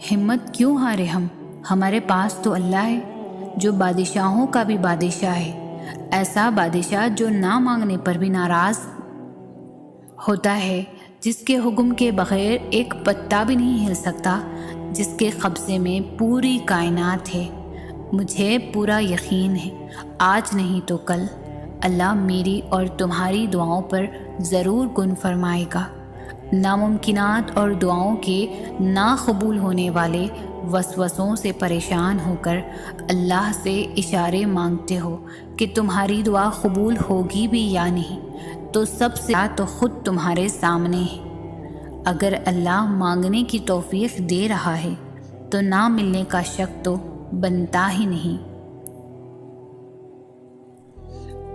ہمت کیوں ہارے ہم، ہمارے پاس تو اللہ ہے جو بادشاہوں کا بھی بادشاہ ہے، ایسا بادشاہ جو نہ مانگنے پر بھی ناراض ہوتا ہے، جس کے حکم کے بغیر ایک پتا بھی نہیں ہل سکتا، جس کے قبضے میں پوری کائنات ہے۔ مجھے پورا یقین ہے آج نہیں تو کل اللہ میری اور تمہاری دعاؤں پر ضرور کن فرمائے گا۔ ناممکنات اور دعاؤں کے نا قبول ہونے والے وسوسوں سے پریشان ہو کر اللہ سے اشارے مانگتے ہو کہ تمہاری دعا قبول ہوگی بھی یا نہیں، تو سب سے تو خود تمہارے سامنے ہے۔ اگر اللہ مانگنے کی توفیق دے رہا ہے تو نہ ملنے کا شک تو بنتا ہی نہیں۔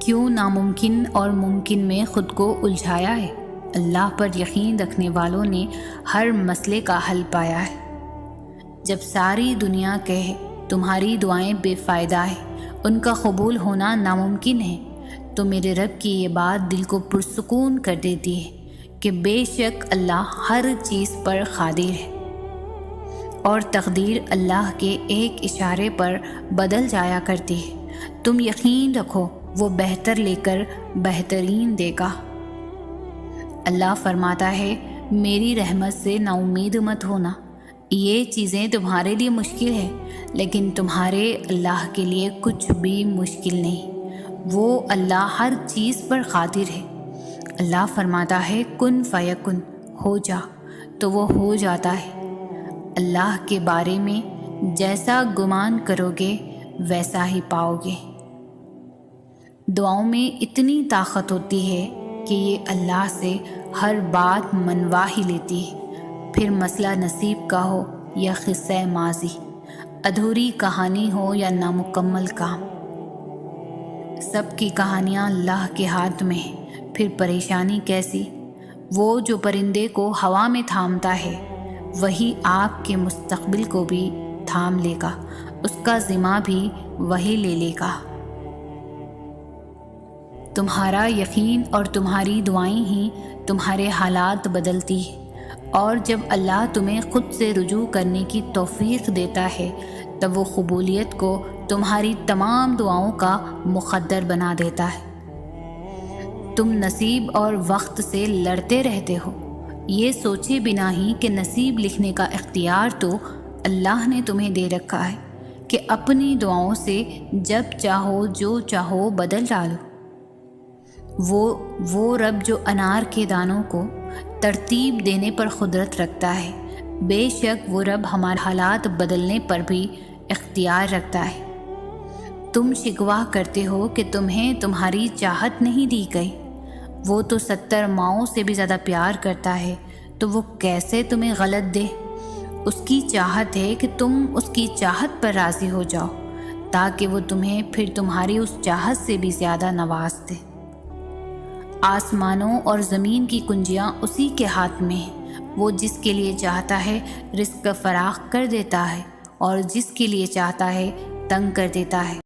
کیوں ناممکن اور ممکن میں خود کو الجھایا ہے؟ اللہ پر یقین رکھنے والوں نے ہر مسئلے کا حل پایا ہے۔ جب ساری دنیا کہے تمہاری دعائیں بے فائدہ ہیں، ان کا قبول ہونا ناممکن ہے، تو میرے رب کی یہ بات دل کو پرسکون کر دیتی ہے کہ بے شک اللہ ہر چیز پر قادر ہے، اور تقدیر اللہ کے ایک اشارے پر بدل جایا کرتی ہے۔ تم یقین رکھو وہ بہتر لے کر بہترین دے گا۔ اللہ فرماتا ہے میری رحمت سے نا امید مت ہونا، یہ چیزیں تمہارے لیے مشکل ہے لیکن تمہارے اللہ کے لیے کچھ بھی مشکل نہیں، وہ اللہ ہر چیز پر قادر ہے۔ اللہ فرماتا ہے کن فیکن، ہو جا تو وہ ہو جاتا ہے۔ اللہ کے بارے میں جیسا گمان کرو گے ویسا ہی پاؤ گے۔ دعاؤں میں اتنی طاقت ہوتی ہے کہ یہ اللہ سے ہر بات منوا ہی لیتی ہے، پھر مسئلہ نصیب کا ہو یا قصہ ماضی، ادھوری کہانی ہو یا نامکمل کام، سب کی کہانیاں اللہ کے ہاتھ میں ہیں۔ پھر پریشانی کیسی؟ وہ جو پرندے کو ہوا میں تھامتا ہے وہی آپ کے مستقبل کو بھی تھام لے گا، اس کا ذمہ بھی وہی لے لے گا۔ تمہارا یقین اور تمہاری دعائیں ہی تمہارے حالات بدلتی ہیں، اور جب اللہ تمہیں خود سے رجوع کرنے کی توفیق دیتا ہے تب وہ قبولیت کو تمہاری تمام دعاؤں کا مقدر بنا دیتا ہے۔ تم نصیب اور وقت سے لڑتے رہتے ہو، یہ سوچے بنا ہی کہ نصیب لکھنے کا اختیار تو اللہ نے تمہیں دے رکھا ہے کہ اپنی دعاؤں سے جب چاہو جو چاہو بدل ڈالو۔ وہ رب جو انار کے دانوں کو ترتیب دینے پر قدرت رکھتا ہے، بے شک وہ رب ہمارے حالات بدلنے پر بھی اختیار رکھتا ہے۔ تم شکوہ کرتے ہو کہ تمہیں تمہاری چاہت نہیں دی گئی، وہ تو 70 ماؤں سے بھی زیادہ پیار کرتا ہے، تو وہ کیسے تمہیں غلط دے؟ اس کی چاہت ہے کہ تم اس کی چاہت پر راضی ہو جاؤ تاکہ وہ تمہیں پھر تمہاری اس چاہت سے بھی زیادہ نواز دے۔ آسمانوں اور زمین کی کنجیاں اسی کے ہاتھ میں ہیں، وہ جس کے لیے چاہتا ہے رزق فراخ کر دیتا ہے اور جس کے لیے چاہتا ہے تنگ کر دیتا ہے۔